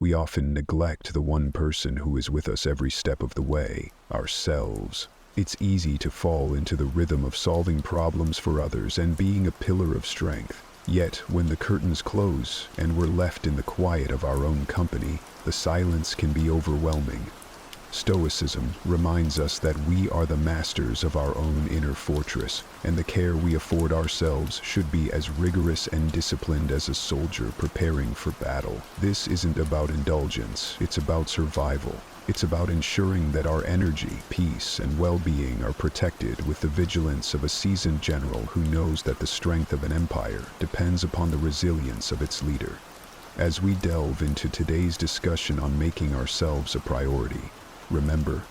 We often neglect the one person who is with us every step of the way, ourselves. It's easy to fall into the rhythm of solving problems for others and being a pillar of strength. Yet, when the curtains close and we're left in the quiet of our own company, the silence can be overwhelming. Stoicism reminds us that we are the masters of our own inner fortress, and the care we afford ourselves should be as rigorous and disciplined as a soldier preparing for battle. This isn't about indulgence, it's about survival. It's about ensuring that our energy, peace, and well-being are protected with the vigilance of a seasoned general who knows that the strength of an empire depends upon the resilience of its leader. As we delve into today's discussion on making ourselves a priority, remember,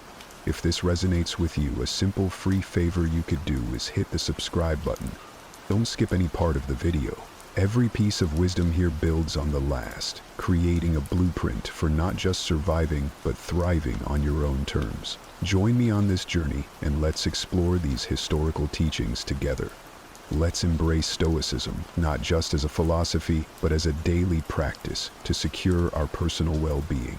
if this resonates with you, a simple free favor you could do is hit the subscribe button. Don't skip any part of the video. Every piece of wisdom here builds on the last, creating a blueprint for not just surviving, but thriving on your own terms. Join me on this journey and let's explore these historical teachings together. Let's embrace Stoicism, not just as a philosophy, but as a daily practice to secure our personal well-being.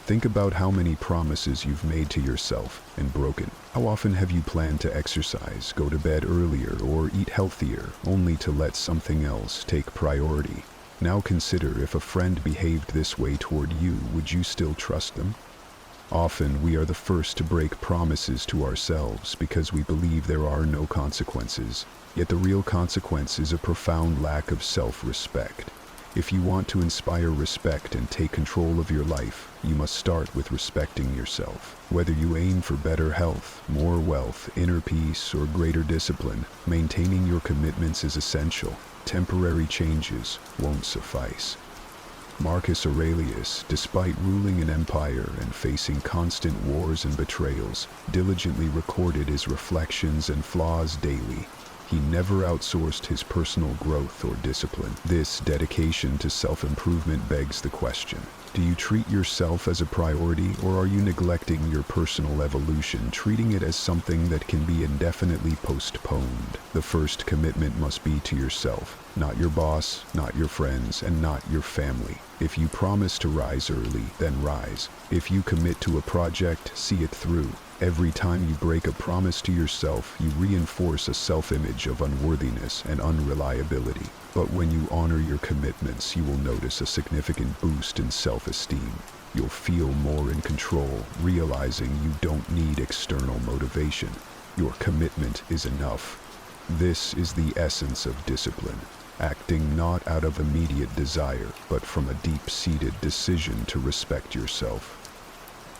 Think about how many promises you've made to yourself and broken. How often have you planned to exercise, go to bed earlier, or eat healthier, only to let something else take priority? Now consider, if a friend behaved this way toward you, would you still trust them? Often we are the first to break promises to ourselves because we believe there are no consequences. Yet the real consequence is a profound lack of self-respect. If you want to inspire respect and take control of your life, you must start with respecting yourself. Whether you aim for better health, more wealth, inner peace, or greater discipline, maintaining your commitments is essential. Temporary changes won't suffice. Marcus Aurelius, despite ruling an empire and facing constant wars and betrayals, diligently recorded his reflections and flaws daily. He never outsourced his personal growth or discipline. This dedication to self-improvement begs the question: do you treat yourself as a priority, or are you neglecting your personal evolution, treating it as something that can be indefinitely postponed? The first commitment must be to yourself, not your boss, not your friends, and not your family. If you promise to rise early, then rise. If you commit to a project, see it through. Every time you break a promise to yourself, you reinforce a self-image of unworthiness and unreliability. But when you honor your commitments, you will notice a significant boost in self-esteem. You'll feel more in control, realizing you don't need external motivation. Your commitment is enough. This is the essence of discipline, acting not out of immediate desire, but from a deep-seated decision to respect yourself.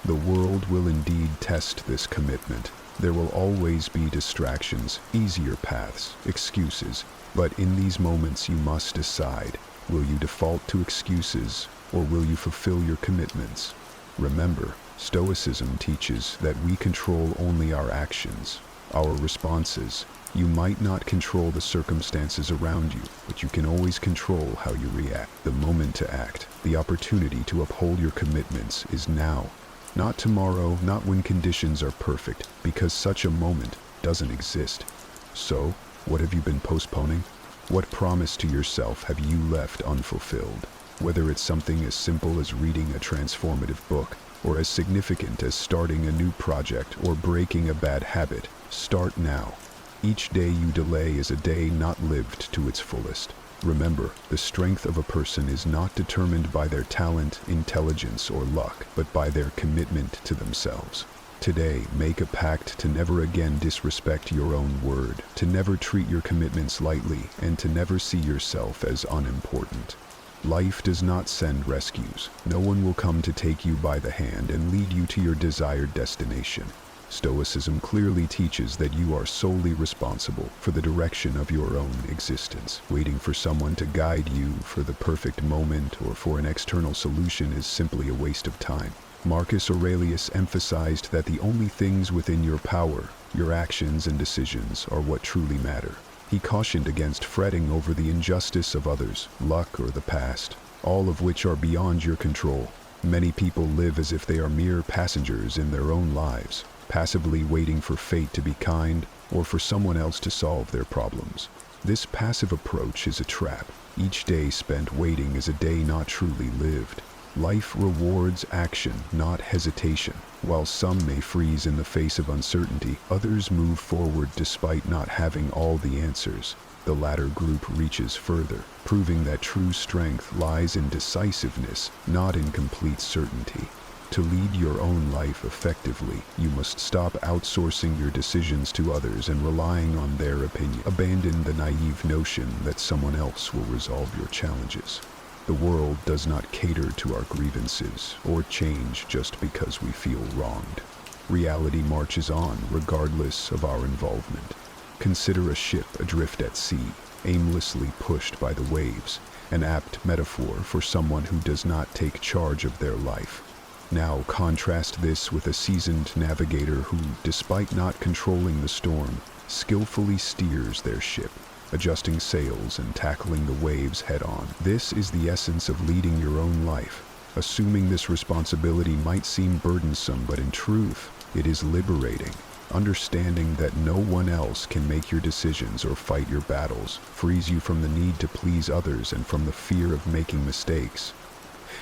The world will indeed test this commitment. There will always be distractions, easier paths, excuses. But in these moments you must decide, will you default to excuses, or will you fulfill your commitments? Remember, Stoicism teaches that we control only our actions, our responses. You might not control the circumstances around you, but you can always control how you react. The moment to act, the opportunity to uphold your commitments is now. Not tomorrow, not when conditions are perfect, because such a moment doesn't exist. So, what have you been postponing? What promise to yourself have you left unfulfilled? Whether it's something as simple as reading a transformative book, or as significant as starting a new project or breaking a bad habit, start now. Each day you delay is a day not lived to its fullest. Remember, the strength of a person is not determined by their talent, intelligence, or luck, but by their commitment to themselves. Today, make a pact to never again disrespect your own word, to never treat your commitments lightly, and to never see yourself as unimportant. Life does not send rescues. No one will come to take you by the hand and lead you to your desired destination. Stoicism clearly teaches that you are solely responsible for the direction of your own existence. Waiting for someone to guide you for the perfect moment or for an external solution is simply a waste of time. Marcus Aurelius emphasized that the only things within your power, your actions and decisions, are what truly matter. He cautioned against fretting over the injustice of others, luck, or the past, all of which are beyond your control. Many people live as if they are mere passengers in their own lives, passively waiting for fate to be kind or for someone else to solve their problems. This passive approach is a trap. Each day spent waiting is a day not truly lived. Life rewards action, not hesitation. While some may freeze in the face of uncertainty, others move forward despite not having all the answers. The latter group reaches further, proving that true strength lies in decisiveness, not in complete certainty. To lead your own life effectively, you must stop outsourcing your decisions to others and relying on their opinion. Abandon the naive notion that someone else will resolve your challenges. The world does not cater to our grievances or change just because we feel wronged. Reality marches on regardless of our involvement. Consider a ship adrift at sea, aimlessly pushed by the waves, an apt metaphor for someone who does not take charge of their life. Now contrast this with a seasoned navigator who, despite not controlling the storm, skillfully steers their ship, adjusting sails and tackling the waves head-on. This is the essence of leading your own life. Assuming this responsibility might seem burdensome, but in truth, it is liberating. Understanding that no one else can make your decisions or fight your battles frees you from the need to please others and from the fear of making mistakes.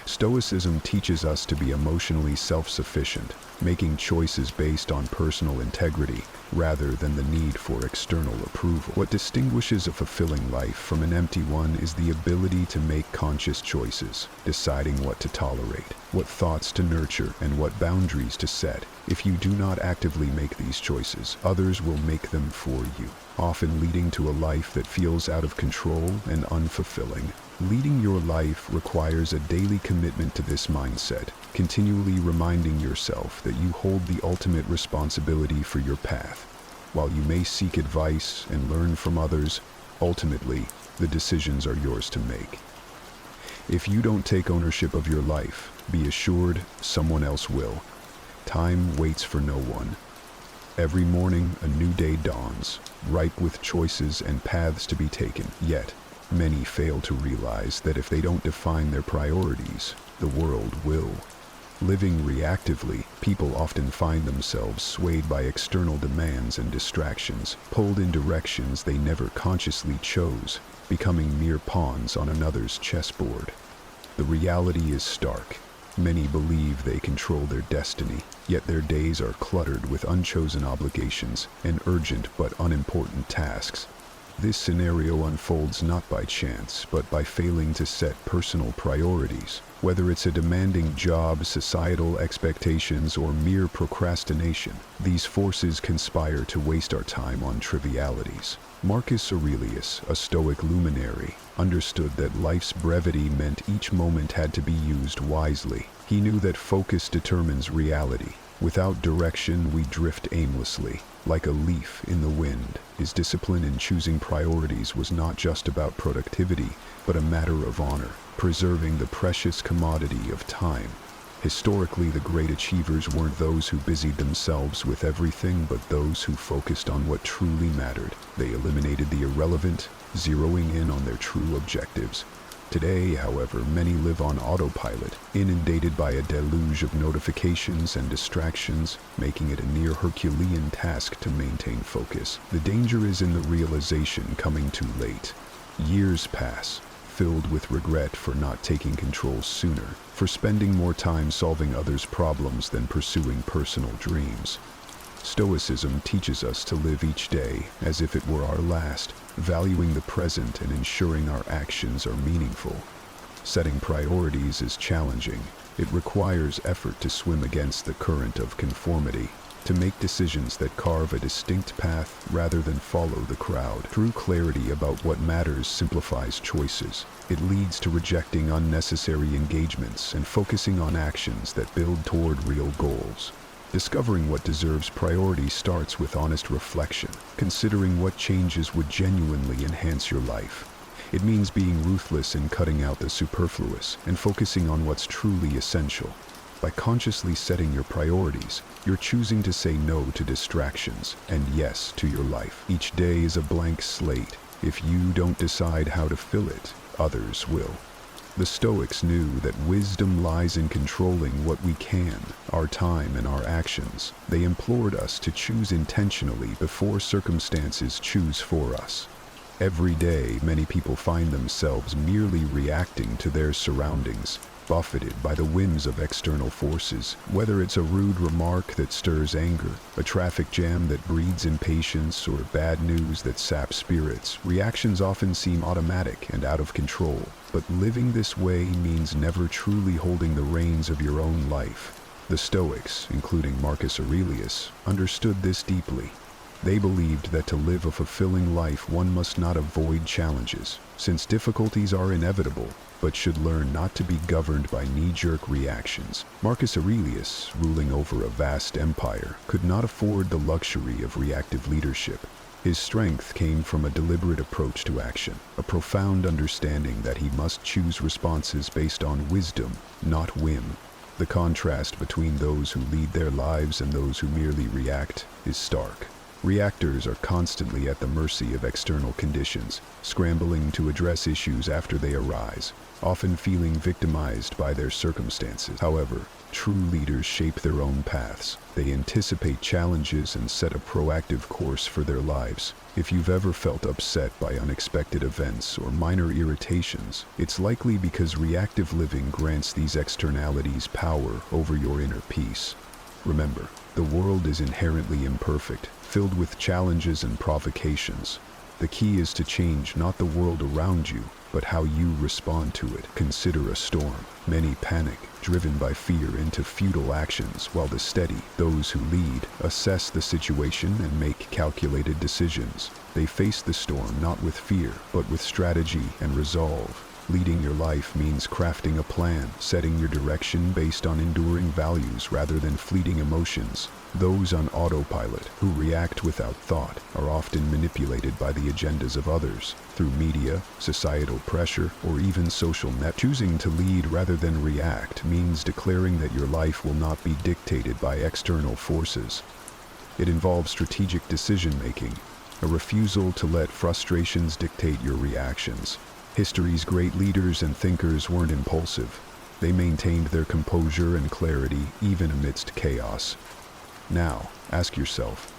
Stoicism teaches us to be emotionally self-sufficient, making choices based on personal integrity rather than the need for external approval. What distinguishes a fulfilling life from an empty one is the ability to make conscious choices, deciding what to tolerate, what thoughts to nurture, and what boundaries to set. If you do not actively make these choices, others will make them for you, often leading to a life that feels out of control and unfulfilling. Leading your life requires a daily commitment to this mindset, continually reminding yourself that you hold the ultimate responsibility for your path. While you may seek advice and learn from others, ultimately, the decisions are yours to make. If you don't take ownership of your life, be assured someone else will. Time waits for no one. Every morning, a new day dawns, ripe with choices and paths to be taken. Yet, many fail to realize that if they don't define their priorities, the world will. Living reactively, people often find themselves swayed by external demands and distractions, pulled in directions they never consciously chose, becoming mere pawns on another's chessboard. The reality is stark. Many believe they control their destiny, yet their days are cluttered with unchosen obligations and urgent but unimportant tasks. This scenario unfolds not by chance, but by failing to set personal priorities. Whether it's a demanding job, societal expectations, or mere procrastination, these forces conspire to waste our time on trivialities. Marcus Aurelius, a Stoic luminary, understood that life's brevity meant each moment had to be used wisely. He knew that focus determines reality. Without direction, we drift aimlessly, like a leaf in the wind. His discipline in choosing priorities was not just about productivity, but a matter of honor, preserving the precious commodity of time. Historically, the great achievers weren't those who busied themselves with everything, but those who focused on what truly mattered. They eliminated the irrelevant, zeroing in on their true objectives. Today, however, many live on autopilot, inundated by a deluge of notifications and distractions, making it a near Herculean task to maintain focus. The danger is in the realization coming too late. Years pass, filled with regret for not taking control sooner, for spending more time solving others' problems than pursuing personal dreams. Stoicism teaches us to live each day as if it were our last, valuing the present and ensuring our actions are meaningful. Setting priorities is challenging. It requires effort to swim against the current of conformity, to make decisions that carve a distinct path rather than follow the crowd. True clarity about what matters simplifies choices. It leads to rejecting unnecessary engagements and focusing on actions that build toward real goals. Discovering what deserves priority starts with honest reflection, considering what changes would genuinely enhance your life. It means being ruthless in cutting out the superfluous and focusing on what's truly essential. By consciously setting your priorities, you're choosing to say no to distractions and yes to your life. Each day is a blank slate. If you don't decide how to fill it, others will. The Stoics knew that wisdom lies in controlling what we can, our time and our actions. They implored us to choose intentionally before circumstances choose for us. Every day, many people find themselves merely reacting to their surroundings, buffeted by the whims of external forces. Whether it's a rude remark that stirs anger, a traffic jam that breeds impatience, or bad news that saps spirits, reactions often seem automatic and out of control. But living this way means never truly holding the reins of your own life. The Stoics, including Marcus Aurelius, understood this deeply. They believed that to live a fulfilling life one must not avoid challenges, since difficulties are inevitable, but should learn not to be governed by knee-jerk reactions. Marcus Aurelius, ruling over a vast empire, could not afford the luxury of reactive leadership. His strength came from a deliberate approach to action, a profound understanding that he must choose responses based on wisdom, not whim. The contrast between those who lead their lives and those who merely react is stark. Reactors are constantly at the mercy of external conditions, scrambling to address issues after they arise, often feeling victimized by their circumstances. However, true leaders shape their own paths. They anticipate challenges and set a proactive course for their lives. If you've ever felt upset by unexpected events or minor irritations, it's likely because reactive living grants these externalities power over your inner peace. Remember, the world is inherently imperfect, filled with challenges and provocations. The key is to change not the world around you, but how you respond to it. Consider a storm. Many panic, driven by fear into futile actions, while the steady, those who lead, assess the situation and make calculated decisions. They face the storm not with fear, but with strategy and resolve. Leading your life means crafting a plan, setting your direction based on enduring values rather than fleeting emotions. Those on autopilot, who react without thought, are often manipulated by the agendas of others, through media, societal pressure, or even social net. Choosing to lead rather than react means declaring that your life will not be dictated by external forces. It involves strategic decision-making, a refusal to let frustrations dictate your reactions. History's great leaders and thinkers weren't impulsive. They maintained their composure and clarity even amidst chaos. Now, ask yourself,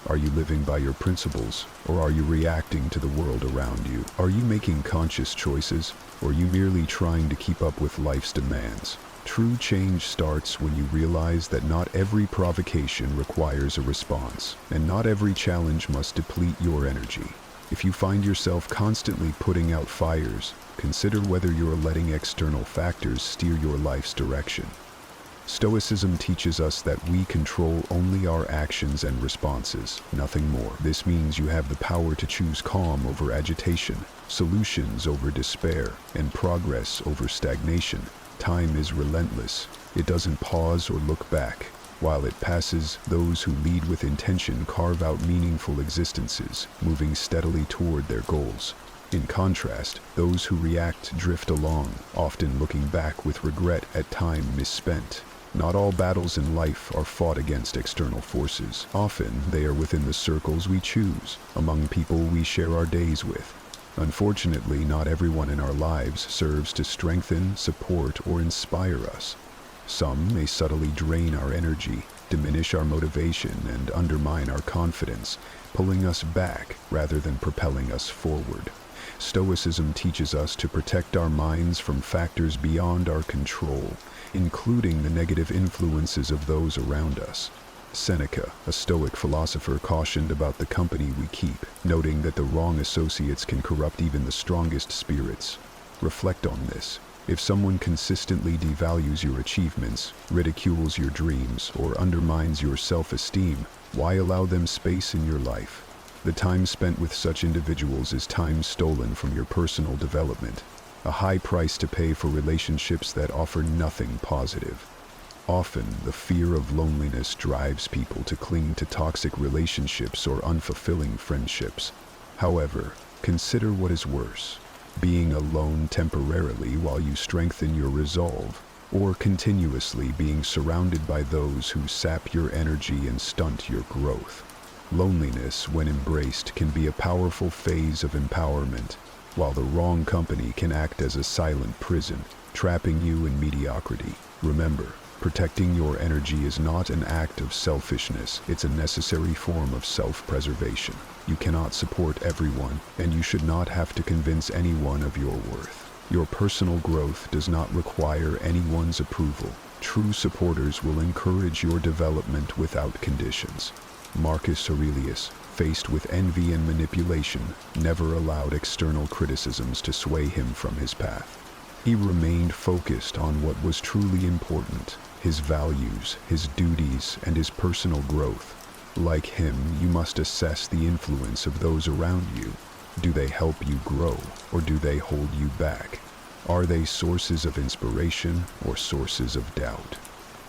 are you living by your principles, or are you reacting to the world around you? Are you making conscious choices, or are you merely trying to keep up with life's demands? True change starts when you realize that not every provocation requires a response, and not every challenge must deplete your energy. If you find yourself constantly putting out fires, consider whether you're letting external factors steer your life's direction. Stoicism teaches us that we control only our actions and responses, nothing more. This means you have the power to choose calm over agitation, solutions over despair, and progress over stagnation. Time is relentless. It doesn't pause or look back. While it passes, those who lead with intention carve out meaningful existences, moving steadily toward their goals. In contrast, those who react drift along, often looking back with regret at time misspent. Not all battles in life are fought against external forces. Often, they are within the circles we choose, among people we share our days with. Unfortunately, not everyone in our lives serves to strengthen, support, or inspire us. Some may subtly drain our energy, diminish our motivation, and undermine our confidence, pulling us back rather than propelling us forward. Stoicism teaches us to protect our minds from factors beyond our control, including the negative influences of those around us. Seneca, a Stoic philosopher, cautioned about the company we keep, noting that the wrong associates can corrupt even the strongest spirits. Reflect on this. If someone consistently devalues your achievements, ridicules your dreams, or undermines your self-esteem, why allow them space in your life? The time spent with such individuals is time stolen from your personal development, a high price to pay for relationships that offer nothing positive. Often, the fear of loneliness drives people to cling to toxic relationships or unfulfilling friendships. However, consider what is worse: being alone temporarily while you strengthen your resolve, or continuously being surrounded by those who sap your energy and stunt your growth. Loneliness, when embraced, can be a powerful phase of empowerment, while the wrong company can act as a silent prison, trapping you in mediocrity. Remember, protecting your energy is not an act of selfishness, it's a necessary form of self-preservation. You cannot support everyone, and you should not have to convince anyone of your worth. Your personal growth does not require anyone's approval. True supporters will encourage your development without conditions. Marcus Aurelius, faced with envy and manipulation, never allowed external criticisms to sway him from his path. He remained focused on what was truly important: his values, his duties, and his personal growth. Like him, you must assess the influence of those around you. Do they help you grow, or do they hold you back? Are they sources of inspiration or sources of doubt?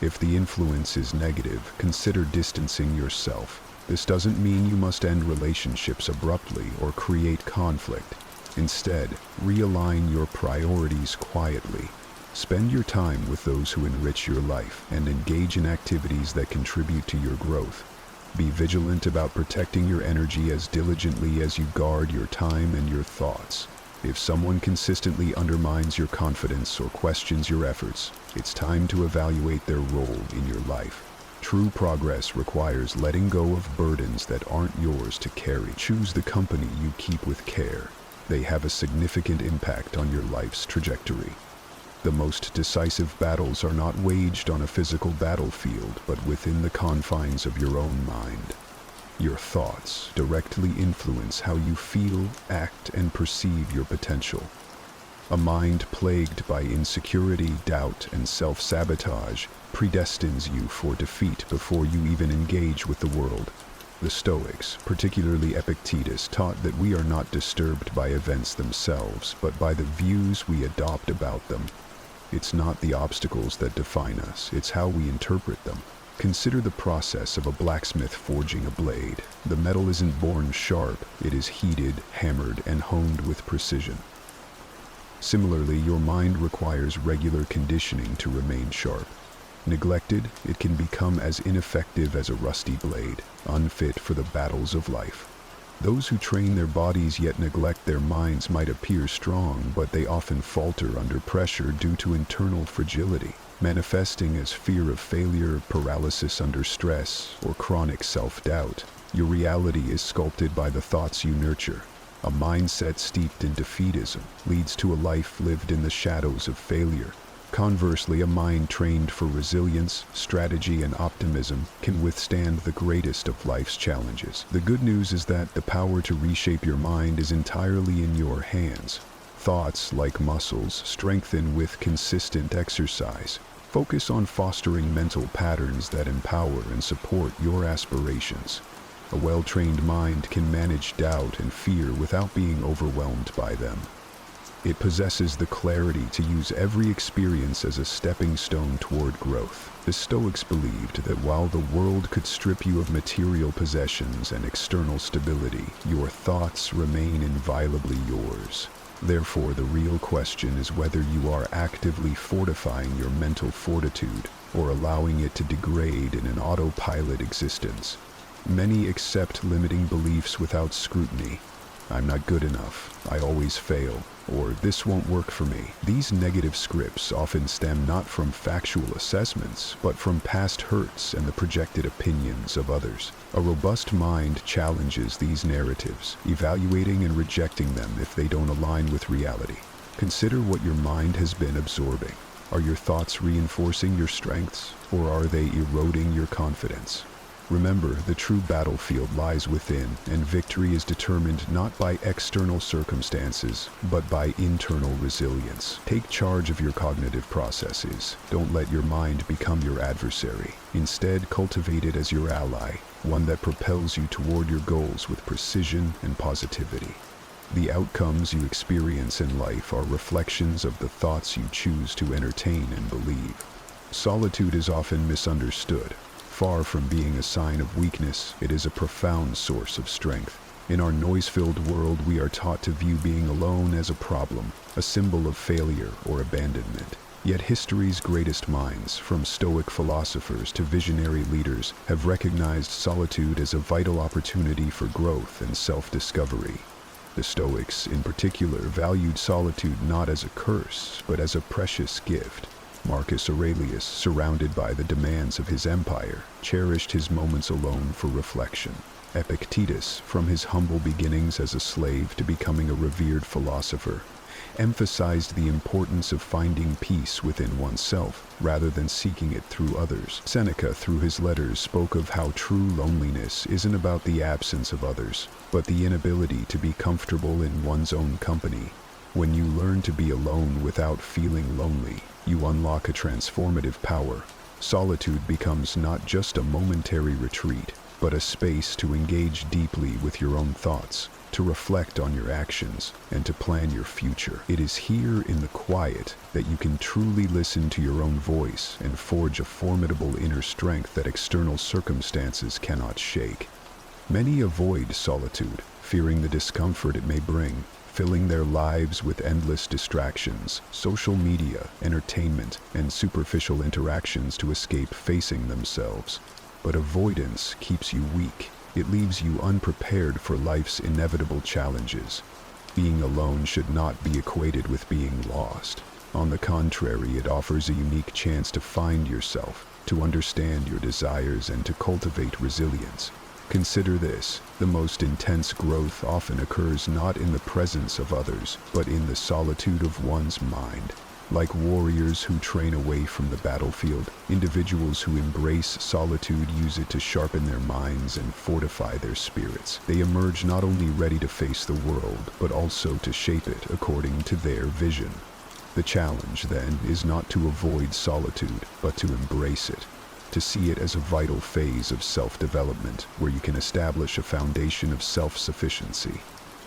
If the influence is negative, consider distancing yourself. This doesn't mean you must end relationships abruptly or create conflict. Instead, realign your priorities quietly. Spend your time with those who enrich your life and engage in activities that contribute to your growth. Be vigilant about protecting your energy as diligently as you guard your time and your thoughts. If someone consistently undermines your confidence or questions your efforts, it's time to evaluate their role in your life. True progress requires letting go of burdens that aren't yours to carry. Choose the company you keep with care. They have a significant impact on your life's trajectory. The most decisive battles are not waged on a physical battlefield, but within the confines of your own mind. Your thoughts directly influence how you feel, act, and perceive your potential. A mind plagued by insecurity, doubt, and self-sabotage predestines you for defeat before you even engage with the world. The Stoics, particularly Epictetus, taught that we are not disturbed by events themselves, but by the views we adopt about them. It's not the obstacles that define us, it's how we interpret them. Consider the process of a blacksmith forging a blade. The metal isn't born sharp, it is heated, hammered, and honed with precision. Similarly, your mind requires regular conditioning to remain sharp. Neglected, it can become as ineffective as a rusty blade, unfit for the battles of life. Those who train their bodies yet neglect their minds might appear strong, but they often falter under pressure due to internal fragility, manifesting as fear of failure, paralysis under stress, or chronic self-doubt. Your reality is sculpted by the thoughts you nurture. A mindset steeped in defeatism leads to a life lived in the shadows of failure. Conversely, a mind trained for resilience, strategy, and optimism can withstand the greatest of life's challenges. The good news is that the power to reshape your mind is entirely in your hands. Thoughts, like muscles, strengthen with consistent exercise. Focus on fostering mental patterns that empower and support your aspirations. A well-trained mind can manage doubt and fear without being overwhelmed by them. It possesses the clarity to use every experience as a stepping stone toward growth. The Stoics believed that while the world could strip you of material possessions and external stability, your thoughts remain inviolably yours. Therefore, the real question is whether you are actively fortifying your mental fortitude or allowing it to degrade in an autopilot existence. Many accept limiting beliefs without scrutiny. I'm not good enough, I always fail, or this won't work for me. These negative scripts often stem not from factual assessments, but from past hurts and the projected opinions of others. A robust mind challenges these narratives, evaluating and rejecting them if they don't align with reality. Consider what your mind has been absorbing. Are your thoughts reinforcing your strengths, or are they eroding your confidence? Remember, the true battlefield lies within, and victory is determined not by external circumstances, but by internal resilience. Take charge of your cognitive processes. Don't let your mind become your adversary. Instead, cultivate it as your ally, one that propels you toward your goals with precision and positivity. The outcomes you experience in life are reflections of the thoughts you choose to entertain and believe. Solitude is often misunderstood. Far from being a sign of weakness, it is a profound source of strength. In our noise-filled world, we are taught to view being alone as a problem, a symbol of failure or abandonment. Yet history's greatest minds, from Stoic philosophers to visionary leaders, have recognized solitude as a vital opportunity for growth and self-discovery. The Stoics, in particular, valued solitude not as a curse, but as a precious gift. Marcus Aurelius, surrounded by the demands of his empire, cherished his moments alone for reflection. Epictetus, from his humble beginnings as a slave to becoming a revered philosopher, emphasized the importance of finding peace within oneself rather than seeking it through others. Seneca, through his letters, spoke of how true loneliness isn't about the absence of others, but the inability to be comfortable in one's own company. When you learn to be alone without feeling lonely, you unlock a transformative power. Solitude becomes not just a momentary retreat, but a space to engage deeply with your own thoughts, to reflect on your actions, and to plan your future. It is here in the quiet that you can truly listen to your own voice and forge a formidable inner strength that external circumstances cannot shake. Many avoid solitude, fearing the discomfort it may bring, filling their lives with endless distractions, social media, entertainment, and superficial interactions to escape facing themselves. But avoidance keeps you weak. It leaves you unprepared for life's inevitable challenges. Being alone should not be equated with being lost. On the contrary, it offers a unique chance to find yourself, to understand your desires, and to cultivate resilience. Consider this: the most intense growth often occurs not in the presence of others, but in the solitude of one's mind. Like warriors who train away from the battlefield, individuals who embrace solitude use it to sharpen their minds and fortify their spirits. They emerge not only ready to face the world, but also to shape it according to their vision. The challenge, then, is not to avoid solitude, but to embrace it, to see it as a vital phase of self-development where you can establish a foundation of self-sufficiency.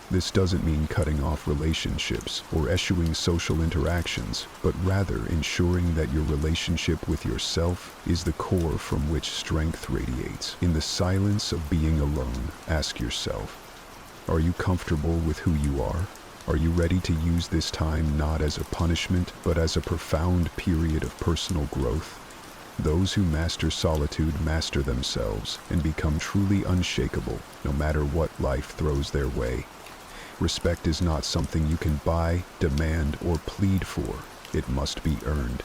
This doesn't mean cutting off relationships or eschewing social interactions, but rather ensuring that your relationship with yourself is the core from which strength radiates. In the silence of being alone, ask yourself, are you comfortable with who you are? Are you ready to use this time not as a punishment, but as a profound period of personal growth? Those who master solitude master themselves and become truly unshakable, no matter what life throws their way. Respect is not something you can buy, demand, or plead for. It must be earned.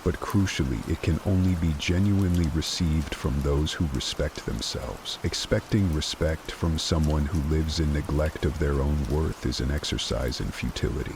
But crucially, it can only be genuinely received from those who respect themselves. Expecting respect from someone who lives in neglect of their own worth is an exercise in futility.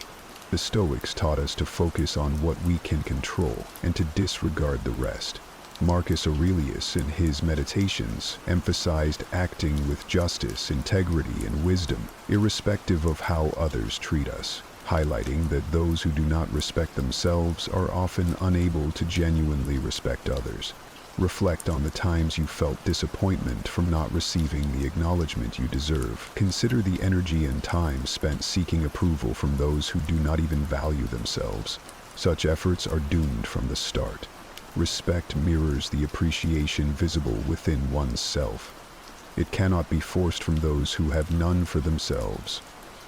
The Stoics taught us to focus on what we can control and to disregard the rest. Marcus Aurelius, in his Meditations, emphasized acting with justice, integrity, and wisdom, irrespective of how others treat us, highlighting that those who do not respect themselves are often unable to genuinely respect others. Reflect on the times you felt disappointment from not receiving the acknowledgement you deserve. Consider the energy and time spent seeking approval from those who do not even value themselves. Such efforts are doomed from the start. Respect mirrors the appreciation visible within one's self. It cannot be forced from those who have none for themselves.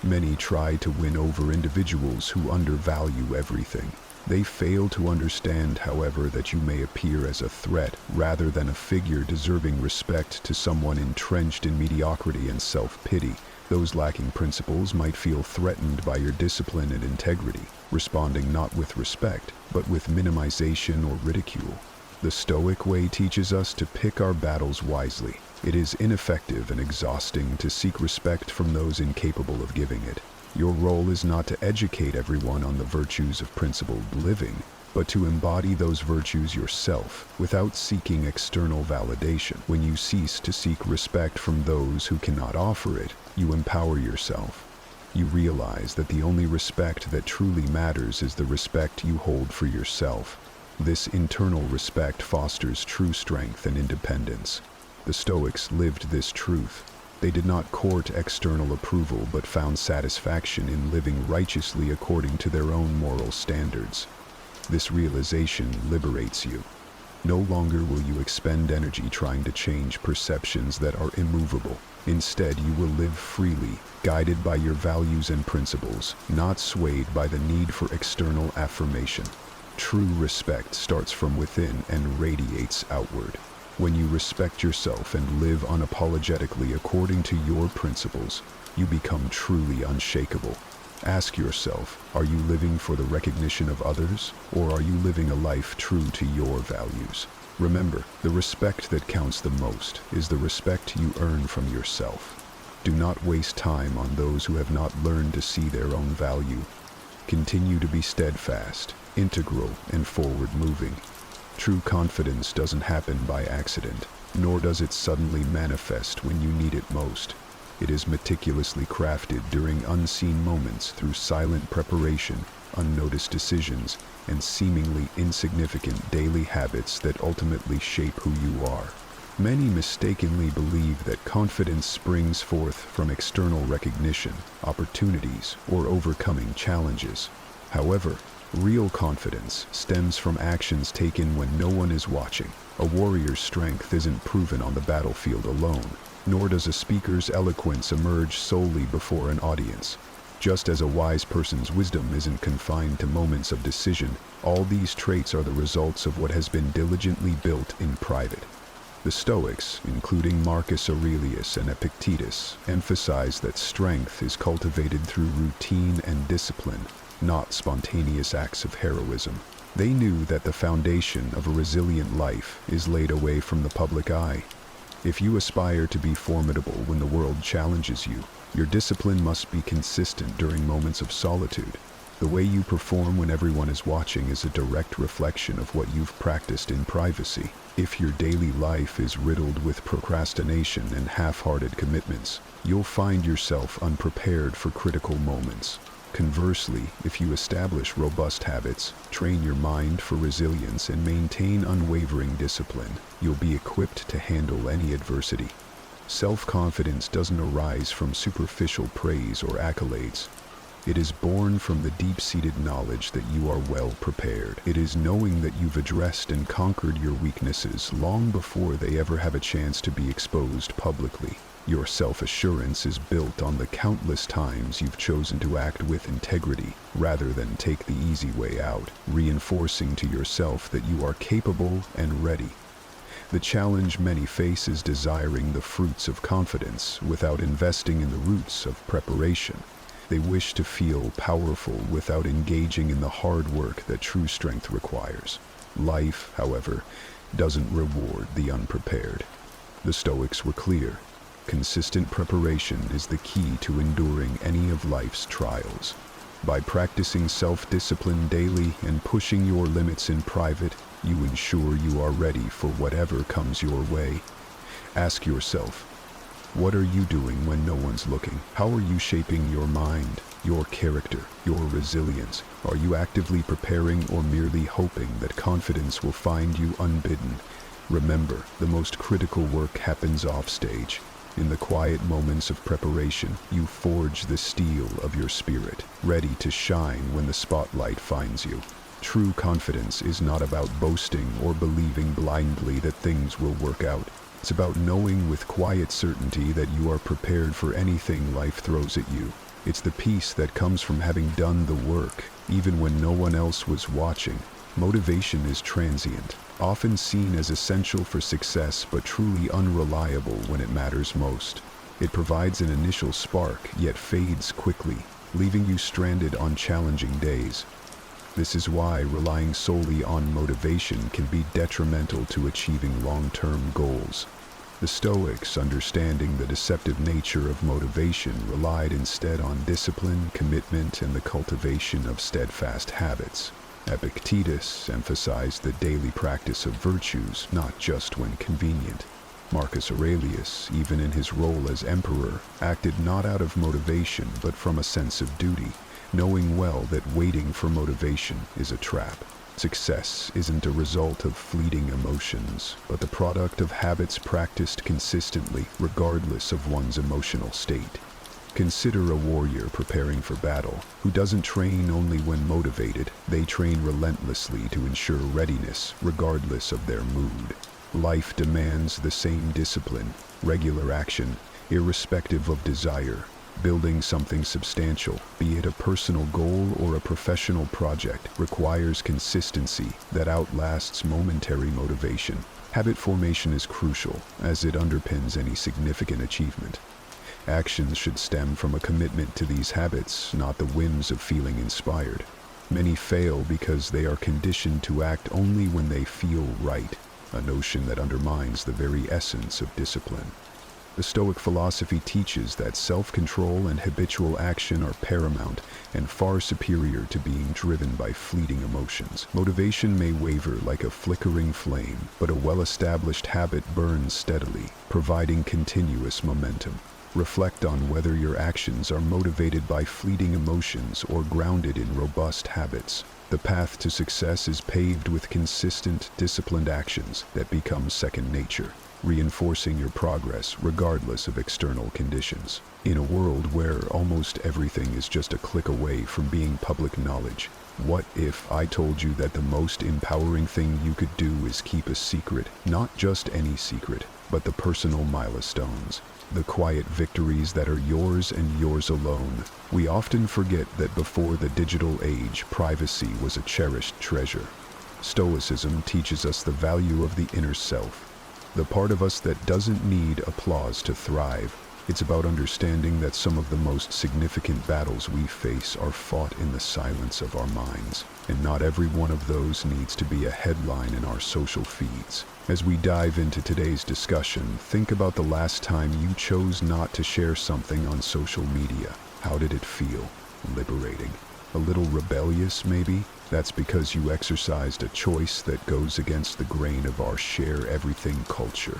Many try to win over individuals who undervalue everything. They fail to understand, however, that you may appear as a threat rather than a figure deserving respect to someone entrenched in mediocrity and self-pity. Those lacking principles might feel threatened by your discipline and integrity, responding not with respect, but with minimization or ridicule. The Stoic way teaches us to pick our battles wisely. It is ineffective and exhausting to seek respect from those incapable of giving it. Your role is not to educate everyone on the virtues of principled living, but to embody those virtues yourself without seeking external validation. When you cease to seek respect from those who cannot offer it, you empower yourself. You realize that the only respect that truly matters is the respect you hold for yourself. This internal respect fosters true strength and independence. The Stoics lived this truth. They did not court external approval but found satisfaction in living righteously according to their own moral standards. This realization liberates you. No longer will you expend energy trying to change perceptions that are immovable. Instead, you will live freely, guided by your values and principles, not swayed by the need for external affirmation. True respect starts from within and radiates outward. When you respect yourself and live unapologetically according to your principles, you become truly unshakable. Ask yourself, are you living for the recognition of others, or are you living a life true to your values? Remember, the respect that counts the most is the respect you earn from yourself. Do not waste time on those who have not learned to see their own value. Continue to be steadfast, integral, and forward-moving. True confidence doesn't happen by accident, nor does it suddenly manifest when you need it most. It is meticulously crafted during unseen moments through silent preparation, unnoticed decisions, and seemingly insignificant daily habits that ultimately shape who you are. Many mistakenly believe that confidence springs forth from external recognition, opportunities, or overcoming challenges. However, real confidence stems from actions taken when no one is watching. A warrior's strength isn't proven on the battlefield alone, nor does a speaker's eloquence emerge solely before an audience. Just as a wise person's wisdom isn't confined to moments of decision, all these traits are the results of what has been diligently built in private. The Stoics, including Marcus Aurelius and Epictetus, emphasize that strength is cultivated through routine and discipline, not spontaneous acts of heroism. They knew that the foundation of a resilient life is laid away from the public eye. If you aspire to be formidable when the world challenges you, your discipline must be consistent during moments of solitude. The way you perform when everyone is watching is a direct reflection of what you've practiced in privacy. If your daily life is riddled with procrastination and half-hearted commitments, you'll find yourself unprepared for critical moments. Conversely, if you establish robust habits, train your mind for resilience, and maintain unwavering discipline, you'll be equipped to handle any adversity. Self-confidence doesn't arise from superficial praise or accolades. It is born from the deep-seated knowledge that you are well prepared. It is knowing that you've addressed and conquered your weaknesses long before they ever have a chance to be exposed publicly. Your self-assurance is built on the countless times you've chosen to act with integrity rather than take the easy way out, reinforcing to yourself that you are capable and ready. The challenge many face is desiring the fruits of confidence without investing in the roots of preparation. They wish to feel powerful without engaging in the hard work that true strength requires. Life, however, doesn't reward the unprepared. The Stoics were clear. Consistent preparation is the key to enduring any of life's trials. By practicing self-discipline daily and pushing your limits in private, you ensure you are ready for whatever comes your way. Ask yourself, what are you doing when no one's looking? How are you shaping your mind, your character, your resilience? Are you actively preparing or merely hoping that confidence will find you unbidden? Remember, the most critical work happens offstage. In the quiet moments of preparation, you forge the steel of your spirit, ready to shine when the spotlight finds you. True confidence is not about boasting or believing blindly that things will work out. It's about knowing with quiet certainty that you are prepared for anything life throws at you. It's the peace that comes from having done the work, even when no one else was watching. Motivation is transient, often seen as essential for success but truly unreliable when it matters most. It provides an initial spark, yet fades quickly, leaving you stranded on challenging days. This is why relying solely on motivation can be detrimental to achieving long-term goals. The Stoics, understanding the deceptive nature of motivation, relied instead on discipline, commitment, and the cultivation of steadfast habits. Epictetus emphasized the daily practice of virtues, not just when convenient. Marcus Aurelius, even in his role as emperor, acted not out of motivation but from a sense of duty, knowing well that waiting for motivation is a trap. Success isn't a result of fleeting emotions, but the product of habits practiced consistently, regardless of one's emotional state. Consider a warrior preparing for battle, who doesn't train only when motivated. They train relentlessly to ensure readiness, regardless of their mood. Life demands the same discipline, regular action, irrespective of desire. Building something substantial, be it a personal goal or a professional project, requires consistency that outlasts momentary motivation. Habit formation is crucial, as it underpins any significant achievement. Actions should stem from a commitment to these habits, not the whims of feeling inspired. Many fail because they are conditioned to act only when they feel right, a notion that undermines the very essence of discipline. The Stoic philosophy teaches that self-control and habitual action are paramount and far superior to being driven by fleeting emotions. Motivation may waver like a flickering flame, but a well-established habit burns steadily, providing continuous momentum. Reflect on whether your actions are motivated by fleeting emotions or grounded in robust habits. The path to success is paved with consistent, disciplined actions that become second nature, reinforcing your progress regardless of external conditions. In a world where almost everything is just a click away from being public knowledge, what if I told you that the most empowering thing you could do is keep a secret, not just any secret, but the personal milestones, the quiet victories that are yours and yours alone. We often forget that before the digital age, privacy was a cherished treasure. Stoicism teaches us the value of the inner self, the part of us that doesn't need applause to thrive. It's about understanding that some of the most significant battles we face are fought in the silence of our minds, and not every one of those needs to be a headline in our social feeds. As we dive into today's discussion, think about the last time you chose not to share something on social media. How did it feel? Liberating? A little rebellious, maybe? That's because you exercised a choice that goes against the grain of our share everything culture.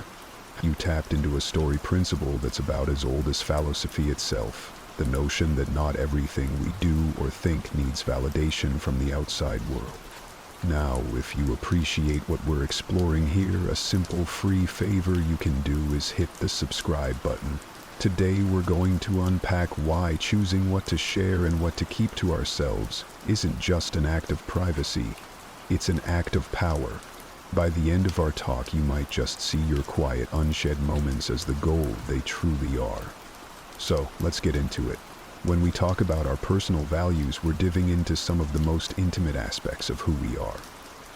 You tapped into a story principle that's about as old as philosophy itself, the notion that not everything we do or think needs validation from the outside world. Now, if you appreciate what we're exploring here, a simple free favor you can do is hit the subscribe button. Today we're going to unpack why choosing what to share and what to keep to ourselves isn't just an act of privacy, it's an act of power. By the end of our talk, you might just see your quiet, unshed moments as the gold they truly are. So, let's get into it. When we talk about our personal values, we're diving into some of the most intimate aspects of who we are.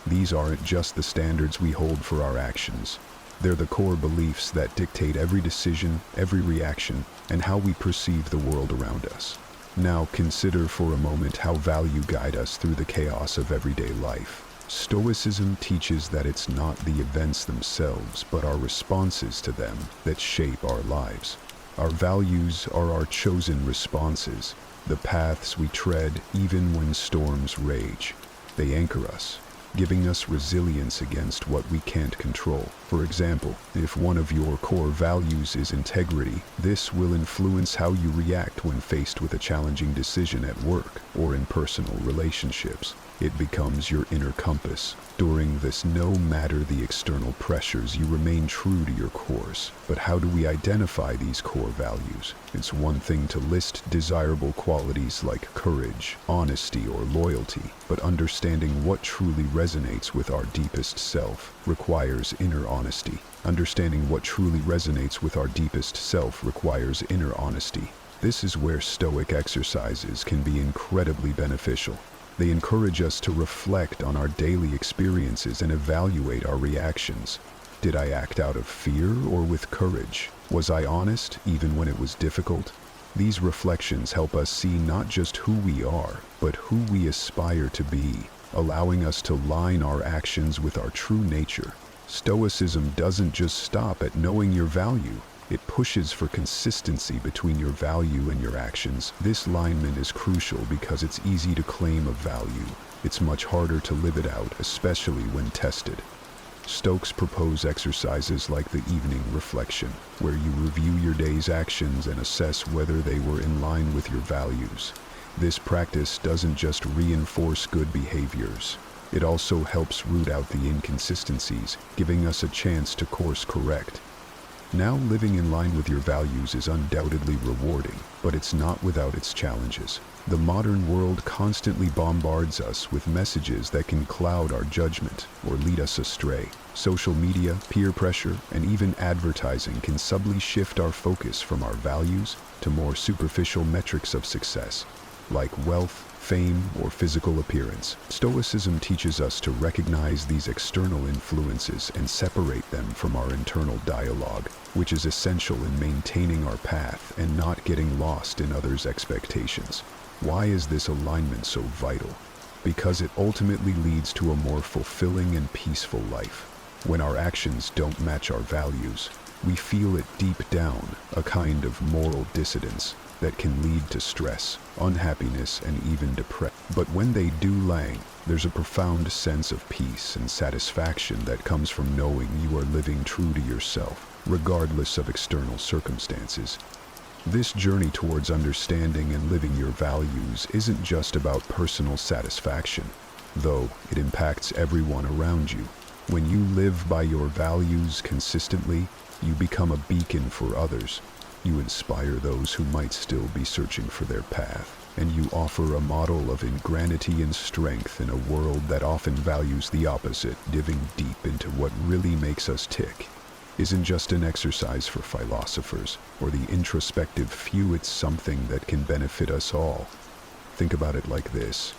These aren't just the standards we hold for our actions. They're the core beliefs that dictate every decision, every reaction, and how we perceive the world around us. Now consider for a moment how value guide us through the chaos of everyday life. Stoicism teaches that it's not the events themselves, but our responses to them that shape our lives. Our values are our chosen responses, the paths we tread even when storms rage. They anchor us, giving us resilience against what we can't control. For example, if one of your core values is integrity, this will influence how you react when faced with a challenging decision at work or in personal relationships. It becomes your inner compass. During this, no matter the external pressures, you remain true to your course. But how do we identify these core values? It's one thing to list desirable qualities like courage, honesty, or loyalty, but understanding what truly resonates with our deepest self requires inner honesty. Understanding what truly resonates with our deepest self requires inner honesty. This is where Stoic exercises can be incredibly beneficial. They encourage us to reflect on our daily experiences and evaluate our reactions. Did I act out of fear or with courage? Was I honest even when it was difficult? These reflections help us see not just who we are, but who we aspire to be, allowing us to line our actions with our true nature. Stoicism doesn't just stop at knowing your value. It pushes for consistency between your value and your actions. This alignment is crucial because it's easy to claim a value. It's much harder to live it out, especially when tested. Stoics propose exercises like the evening reflection, where you review your day's actions and assess whether they were in line with your values. This practice doesn't just reinforce good behaviors. It also helps root out the inconsistencies, giving us a chance to course correct. Now, living in line with your values is undoubtedly rewarding, but it's not without its challenges. The modern world constantly bombards us with messages that can cloud our judgment or lead us astray. Social media, peer pressure, and even advertising can subtly shift our focus from our values to more superficial metrics of success, like wealth, fame, or physical appearance. Stoicism teaches us to recognize these external influences and separate them from our internal dialogue, which is essential in maintaining our path and not getting lost in others' expectations. Why is this alignment so vital? Because it ultimately leads to a more fulfilling and peaceful life. When our actions don't match our values, We feel it deep down, a kind of moral dissidence that can lead to stress, unhappiness, and even depression. But when they do lang, there's a profound sense of peace and satisfaction that comes from knowing you are living true to yourself, regardless of external circumstances. This journey towards understanding and living your values isn't just about personal satisfaction, though it impacts everyone around you. When you live by your values consistently, you become a beacon for others. You inspire those who might still be searching for their path, and you offer a model of ingratitude and strength in a world that often values the opposite. Diving deep into what really makes us tick isn't just an exercise for philosophers or the introspective few, it's something that can benefit us all. Think about it like this.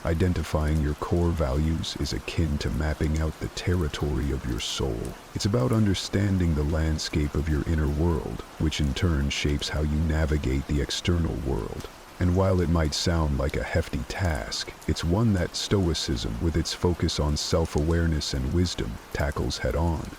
Identifying your core values is akin to mapping out the territory of your soul. It's about understanding the landscape of your inner world, which in turn shapes how you navigate the external world. And while it might sound like a hefty task, it's one that Stoicism, with its focus on self-awareness and wisdom, tackles head-on.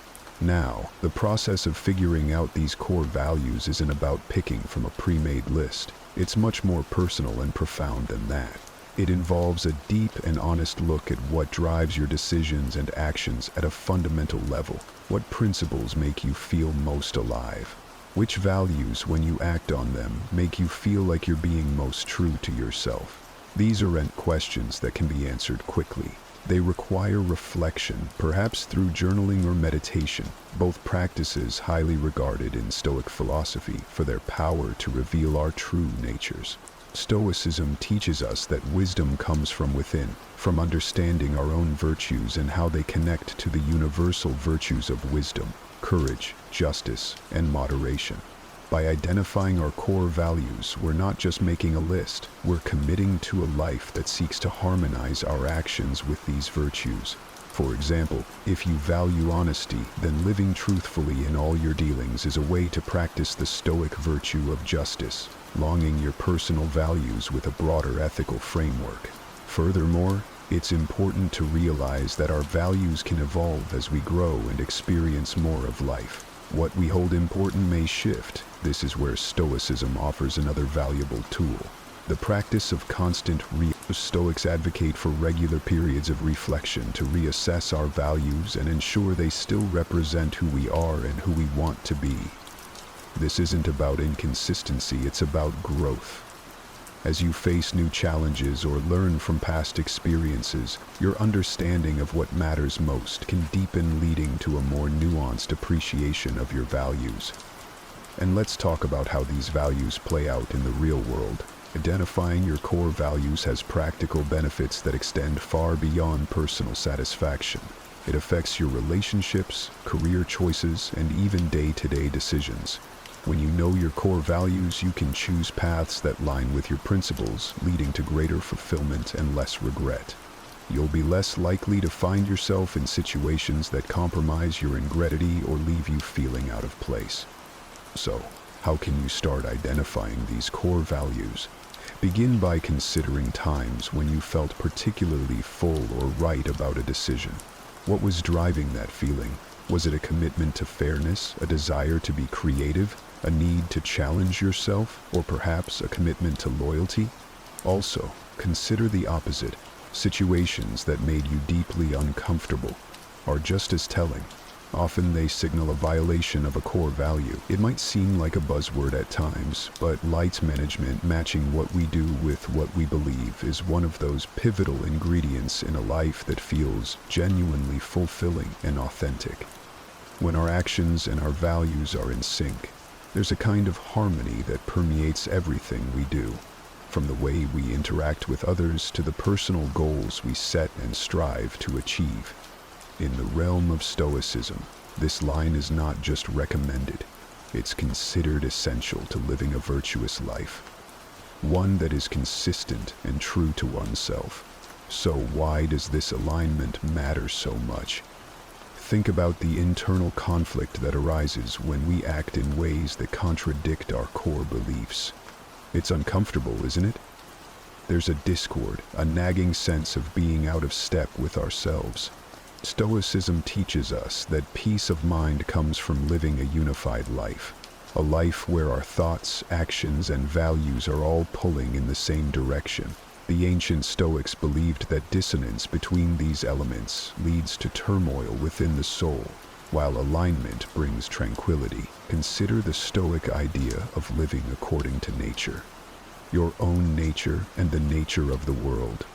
Now, the process of figuring out these core values isn't about picking from a pre-made list. It's much more personal and profound than that. It involves a deep and honest look at what drives your decisions and actions at a fundamental level. What principles make you feel most alive? Which values, when you act on them, make you feel like you're being most true to yourself? These aren't questions that can be answered quickly. They require reflection, perhaps through journaling or meditation, both practices highly regarded in Stoic philosophy for their power to reveal our true natures. Stoicism teaches us that wisdom comes from within, from understanding our own virtues and how they connect to the universal virtues of wisdom, courage, justice, and moderation. By identifying our core values, we're not just making a list, we're committing to a life that seeks to harmonize our actions with these virtues. For example, if you value honesty, then living truthfully in all your dealings is a way to practice the Stoic virtue of justice, longing your personal values with a broader ethical framework. Furthermore, it's important to realize that our values can evolve as we grow and experience more of life. What we hold important may shift. This is where Stoicism offers another valuable tool. The practice of constant Stoics advocate for regular periods of reflection to reassess our values and ensure they still represent who we are and who we want to be. This isn't about inconsistency, it's about growth. As you face new challenges or learn from past experiences, your understanding of what matters most can deepen, leading to a more nuanced appreciation of your values. And let's talk about how these values play out in the real world. Identifying your core values has practical benefits that extend far beyond personal satisfaction. It affects your relationships, career choices, and even day-to-day decisions. When you know your core values, you can choose paths that line with your principles, leading to greater fulfillment and less regret. You'll be less likely to find yourself in situations that compromise your integrity or leave you feeling out of place. So, how can you start identifying these core values? Begin by considering times when you felt particularly full or right about a decision. What was driving that feeling? Was it a commitment to fairness, a desire to be creative, a need to challenge yourself, or perhaps a commitment to loyalty? Also, consider the opposite. Situations that made you deeply uncomfortable are just as telling. Often they signal a violation of a core value. It might seem like a buzzword at times, but light management, matching what we do with what we believe, is one of those pivotal ingredients in a life that feels genuinely fulfilling and authentic. When our actions and our values are in sync, there's a kind of harmony that permeates everything we do, from the way we interact with others to the personal goals we set and strive to achieve. In the realm of Stoicism, this line is not just recommended, it's considered essential to living a virtuous life, one that is consistent and true to oneself. So why does this alignment matter so much? Think about the internal conflict that arises when we act in ways that contradict our core beliefs. It's uncomfortable, isn't it? There's a discord, a nagging sense of being out of step with ourselves. Stoicism teaches us that peace of mind comes from living a unified life, a life where our thoughts, actions, and values are all pulling in the same direction. The ancient Stoics believed that dissonance between these elements leads to turmoil within the soul, while alignment brings tranquility. Consider the Stoic idea of living according to nature, your own nature and the nature of the world.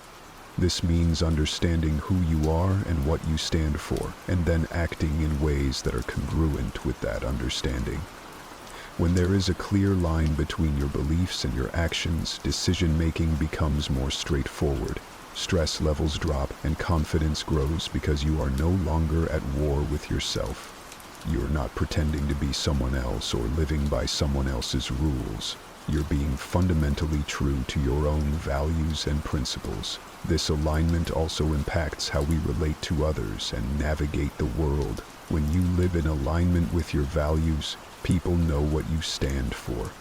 This means understanding who you are and what you stand for, and then acting in ways that are congruent with that understanding. When there is a clear line between your beliefs and your actions, decision-making becomes more straightforward. Stress levels drop and confidence grows because you are no longer at war with yourself. You're not pretending to be someone else or living by someone else's rules. You're being fundamentally true to your own values and principles. This alignment also impacts how we relate to others and navigate the world. When you live in alignment with your values, people know what you stand for.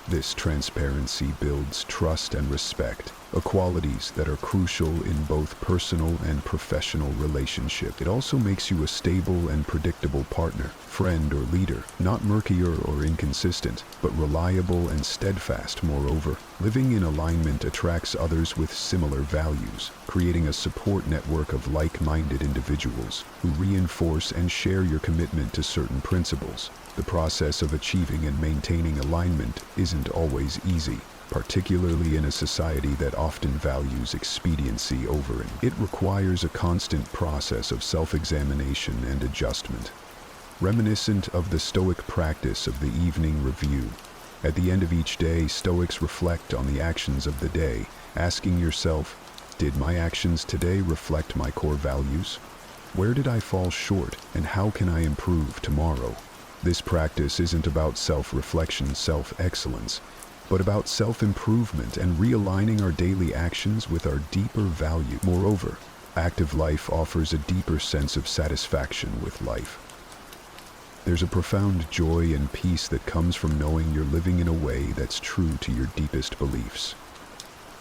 This transparency builds trust and respect, qualities that are crucial in both personal and professional relationships. It also makes you a stable and predictable partner, friend, or leader, not murkier or inconsistent, but reliable and steadfast. Moreover, living in alignment attracts others with similar values, creating a support network of like-minded individuals who reinforce and share your commitment to certain principles. The process of achieving and maintaining alignment isn't always easy, particularly in a society that often values expediency over it. It requires a constant process of self-examination and adjustment. Reminiscent of the Stoic practice of the evening review, at the end of each day, Stoics reflect on the actions of the day, asking yourself, did my actions today reflect my core values? Where did I fall short, and how can I improve tomorrow? This practice isn't about self-reflection, self-excellence, but about self-improvement and realigning our daily actions with our deeper value. Moreover, active life offers a deeper sense of satisfaction with life. There's a profound joy and peace that comes from knowing you're living in a way that's true to your deepest beliefs.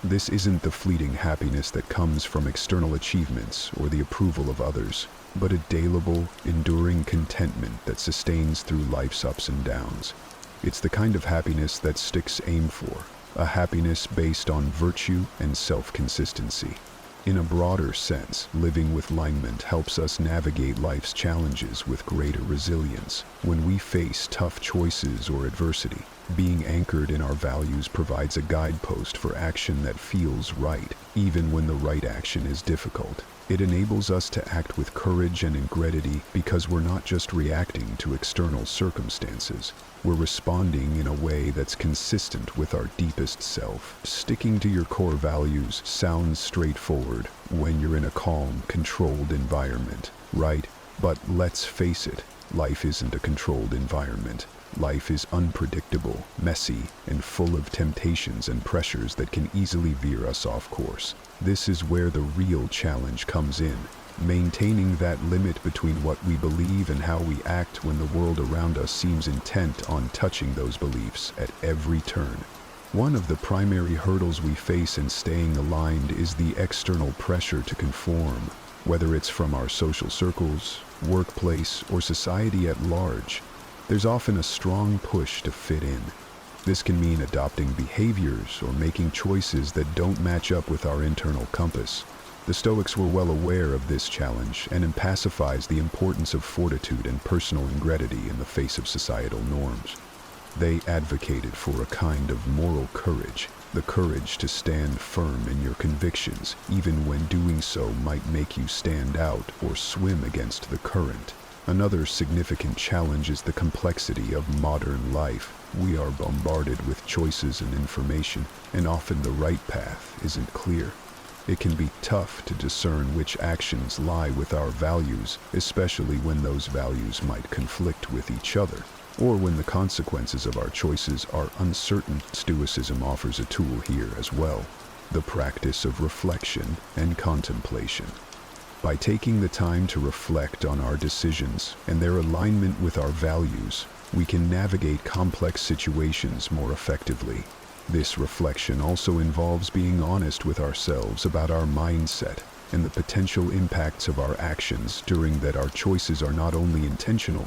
This isn't the fleeting happiness that comes from external achievements or the approval of others, but a dailable, enduring contentment that sustains through life's ups and downs. It's the kind of happiness that Stoics aim for, a happiness based on virtue and self-consistency. In a broader sense, living with alignment helps us navigate life's challenges with greater resilience. When we face tough choices or adversity, being anchored in our values provides a guidepost for action that feels right, even when the right action is difficult. It enables us to act with courage and integrity because we're not just reacting to external circumstances. We're responding in a way that's consistent with our deepest self. Sticking to your core values sounds straightforward when you're in a calm, controlled environment, right? But let's face it, life isn't a controlled environment. Life is unpredictable, messy, and full of temptations and pressures that can easily veer us off course. This is where the real challenge comes in, maintaining that limit between what we believe and how we act when the world around us seems intent on touching those beliefs at every turn. One of the primary hurdles we face in staying aligned is the external pressure to conform, whether it's from our social circles, workplace, or society at large. There's often a strong push to fit in. This can mean adopting behaviors or making choices that don't match up with our internal compass. The Stoics were well aware of this challenge and emphasized the importance of fortitude and personal integrity in the face of societal norms. They advocated for a kind of moral courage, the courage to stand firm in your convictions, even when doing so might make you stand out or swim against the current. Another significant challenge is the complexity of modern life. We are bombarded with choices and information, and often the right path isn't clear. It can be tough to discern which actions lie with our values, especially when those values might conflict with each other, or when the consequences of our choices are uncertain. Stoicism offers a tool here as well, the practice of reflection and contemplation. By taking the time to reflect on our decisions and their alignment with our values, we can navigate complex situations more effectively. This reflection also involves being honest with ourselves about our mindset, and the potential impacts of our actions during that our choices are not only intentional,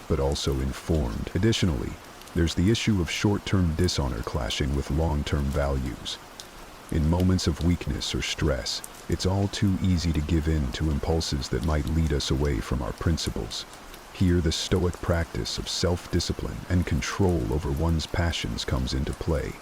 but also informed. Additionally, there's the issue of short-term dishonor clashing with long-term values. In moments of weakness or stress, it's all too easy to give in to impulses that might lead us away from our principles. Here, the Stoic practice of self-discipline and control over one's passions comes into play.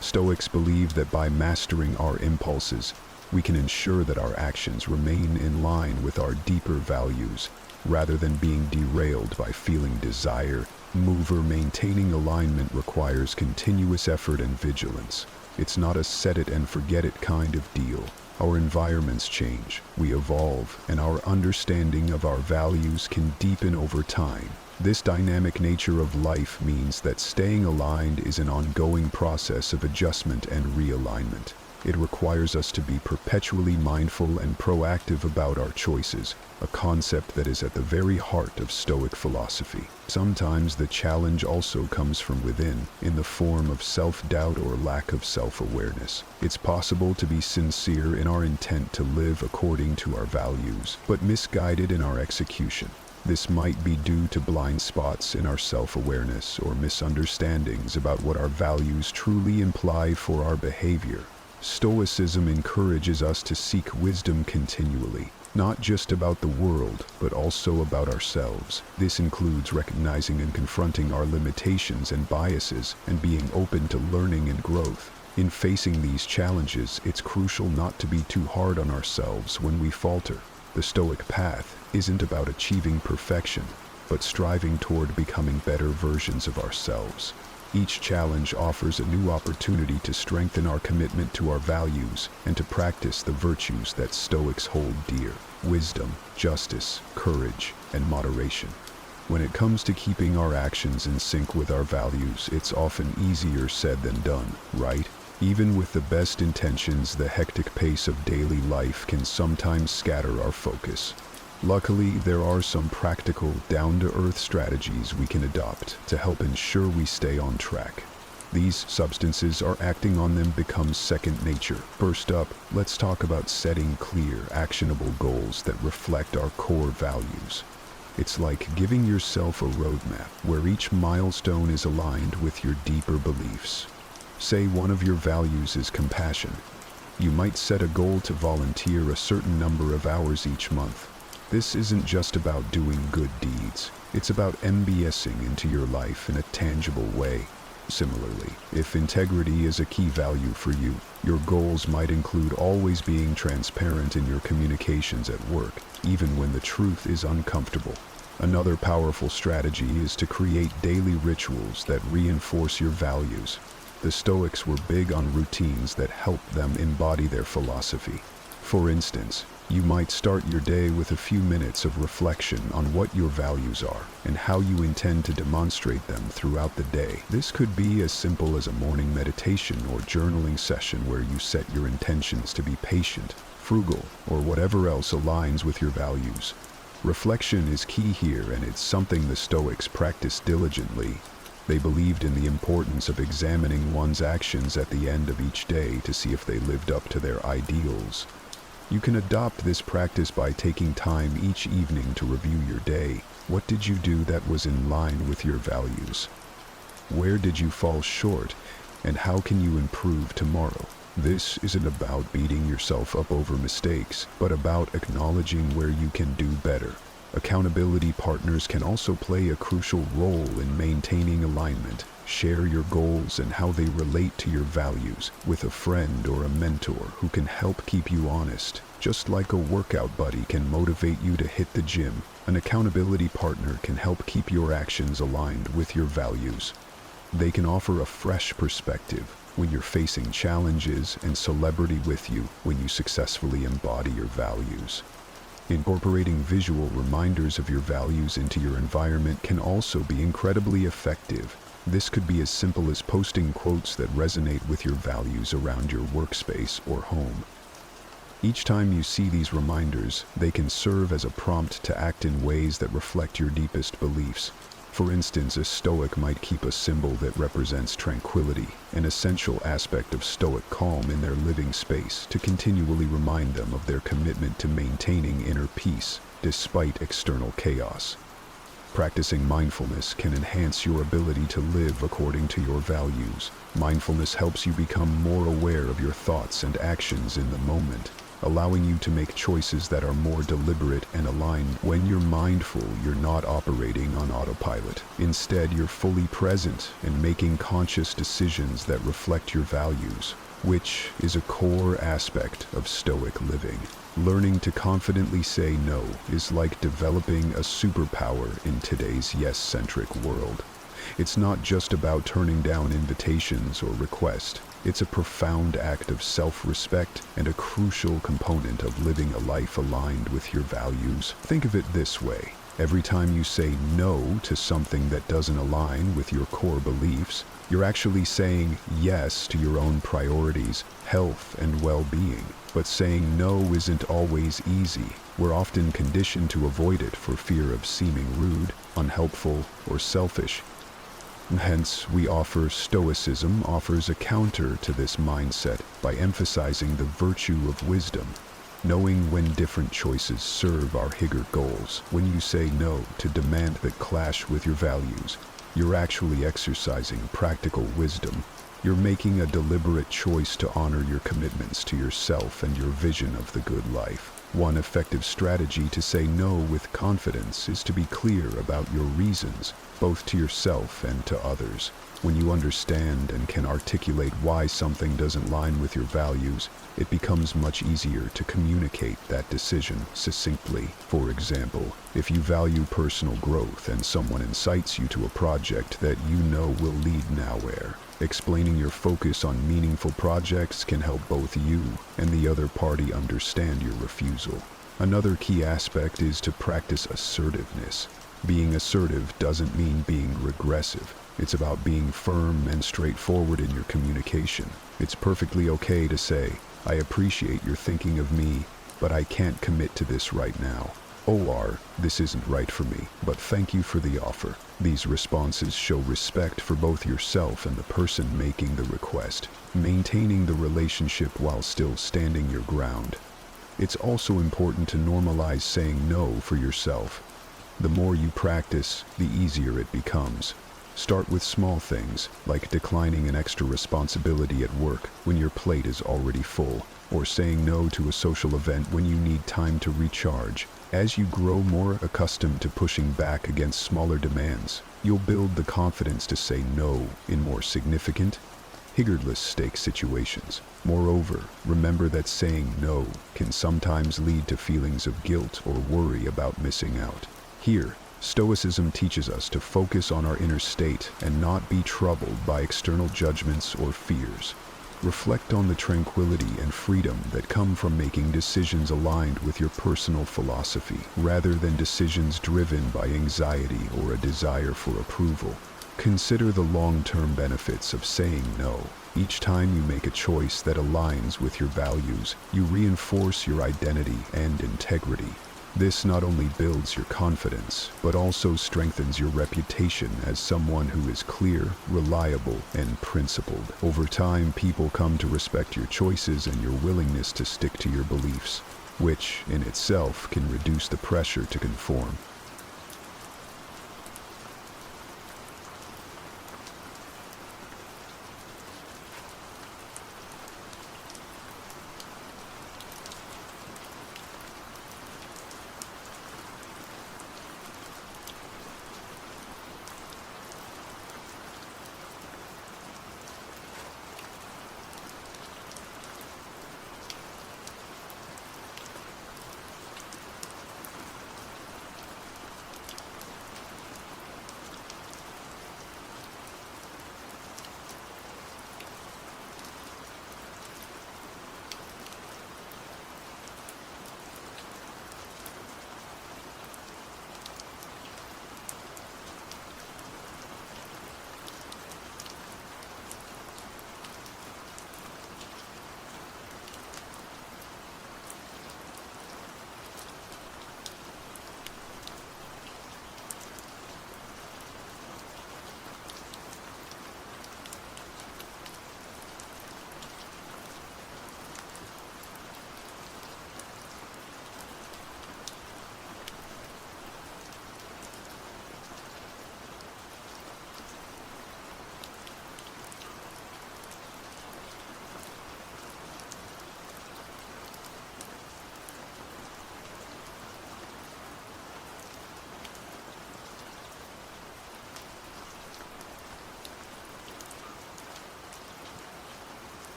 Stoics believe that by mastering our impulses, we can ensure that our actions remain in line with our deeper values, rather than being derailed by feeling desire. Maintaining alignment requires continuous effort and vigilance. It's not a set-it-and-forget-it kind of deal. Our environments change, we evolve, and our understanding of our values can deepen over time. This dynamic nature of life means that staying aligned is an ongoing process of adjustment and realignment. It requires us to be perpetually mindful and proactive about our choices, a concept that is at the very heart of Stoic philosophy. Sometimes the challenge also comes from within, in the form of self-doubt or lack of self-awareness. It's possible to be sincere in our intent to live according to our values, but misguided in our execution. This might be due to blind spots in our self-awareness or misunderstandings about what our values truly imply for our behavior. Stoicism encourages us to seek wisdom continually, not just about the world, but also about ourselves. This includes recognizing and confronting our limitations and biases, and being open to learning and growth. In facing these challenges, it's crucial not to be too hard on ourselves when we falter. The Stoic path isn't about achieving perfection, but striving toward becoming better versions of ourselves. Each challenge offers a new opportunity to strengthen our commitment to our values and to practice the virtues that Stoics hold dear: wisdom, justice, courage, and moderation. When it comes to keeping our actions in sync with our values, it's often easier said than done, right? Even with the best intentions, the hectic pace of daily life can sometimes scatter our focus. Luckily, there are some practical, down-to-earth strategies we can adopt to help ensure we stay on track. These substances are acting on them becomes second nature. First up, let's talk about setting clear, actionable goals that reflect our core values. It's like giving yourself a roadmap where each milestone is aligned with your deeper beliefs. Say one of your values is compassion. You might set a goal to volunteer a certain number of hours each month. This isn't just about doing good deeds. It's about embodying into your life in a tangible way. Similarly, if integrity is a key value for you, your goals might include always being transparent in your communications at work, even when the truth is uncomfortable. Another powerful strategy is to create daily rituals that reinforce your values. The Stoics were big on routines that helped them embody their philosophy. For instance, you might start your day with a few minutes of reflection on what your values are and how you intend to demonstrate them throughout the day. This could be as simple as a morning meditation or journaling session where you set your intentions to be patient, frugal, or whatever else aligns with your values. Reflection is key here, and it's something the Stoics practiced diligently. They believed in the importance of examining one's actions at the end of each day to see if they lived up to their ideals. You can adopt this practice by taking time each evening to review your day. What did you do that was in line with your values? Where did you fall short, and how can you improve tomorrow? This isn't about beating yourself up over mistakes, but about acknowledging where you can do better. Accountability partners can also play a crucial role in maintaining alignment. Share your goals and how they relate to your values with a friend or a mentor who can help keep you honest. Just like a workout buddy can motivate you to hit the gym, an accountability partner can help keep your actions aligned with your values. They can offer a fresh perspective when you're facing challenges and celebrity with you when you successfully embody your values. Incorporating visual reminders of your values into your environment can also be incredibly effective. This could be as simple as posting quotes that resonate with your values around your workspace or home. Each time you see these reminders, they can serve as a prompt to act in ways that reflect your deepest beliefs. For instance, a Stoic might keep a symbol that represents tranquility, an essential aspect of Stoic calm in their living space, to continually remind them of their commitment to maintaining inner peace despite external chaos. Practicing mindfulness can enhance your ability to live according to your values. Mindfulness helps you become more aware of your thoughts and actions in the moment, allowing you to make choices that are more deliberate and aligned. When you're mindful, you're not operating on autopilot. Instead, you're fully present and making conscious decisions that reflect your values, which is a core aspect of Stoic living. Learning to confidently say no is like developing a superpower in today's yes-centric world. It's not just about turning down invitations or requests. It's a profound act of self-respect and a crucial component of living a life aligned with your values. Think of it this way. Every time you say no to something that doesn't align with your core beliefs, you're actually saying yes to your own priorities, health, and well-being. But saying no isn't always easy. We're often conditioned to avoid it for fear of seeming rude, unhelpful, or selfish. Hence, Stoicism offers a counter to this mindset by emphasizing the virtue of wisdom, knowing when different choices serve our bigger goals. When you say no to demands that clash with your values, you're actually exercising practical wisdom. You're making a deliberate choice to honor your commitments to yourself and your vision of the good life. One effective strategy to say no with confidence is to be clear about your reasons, both to yourself and to others. When you understand and can articulate why something doesn't align with your values, it becomes much easier to communicate that decision succinctly. For example, if you value personal growth and someone incites you to a project that you know will lead nowhere, explaining your focus on meaningful projects can help both you and the other party understand your refusal. Another key aspect is to practice assertiveness. Being assertive doesn't mean being regressive. It's about being firm and straightforward in your communication. It's perfectly okay to say, "I appreciate your thinking of me, but I can't commit to this right now." Or, "This isn't right for me, but thank you for the offer." These responses show respect for both yourself and the person making the request, maintaining the relationship while still standing your ground. It's also important to normalize saying no for yourself. The more you practice, the easier it becomes. Start with small things, like declining an extra responsibility at work when your plate is already full, or saying no to a social event when you need time to recharge. As you grow more accustomed to pushing back against smaller demands, you'll build the confidence to say no in more significant, regardless stakes situations. Moreover, remember that saying no can sometimes lead to feelings of guilt or worry about missing out. Here, Stoicism teaches us to focus on our inner state and not be troubled by external judgments or fears. Reflect on the tranquility and freedom that come from making decisions aligned with your personal philosophy, rather than decisions driven by anxiety or a desire for approval. Consider the long-term benefits of saying no. Each time you make a choice that aligns with your values, you reinforce your identity and integrity. This not only builds your confidence, but also strengthens your reputation as someone who is clear, reliable, and principled. Over time, people come to respect your choices and your willingness to stick to your beliefs, which, in itself, can reduce the pressure to conform.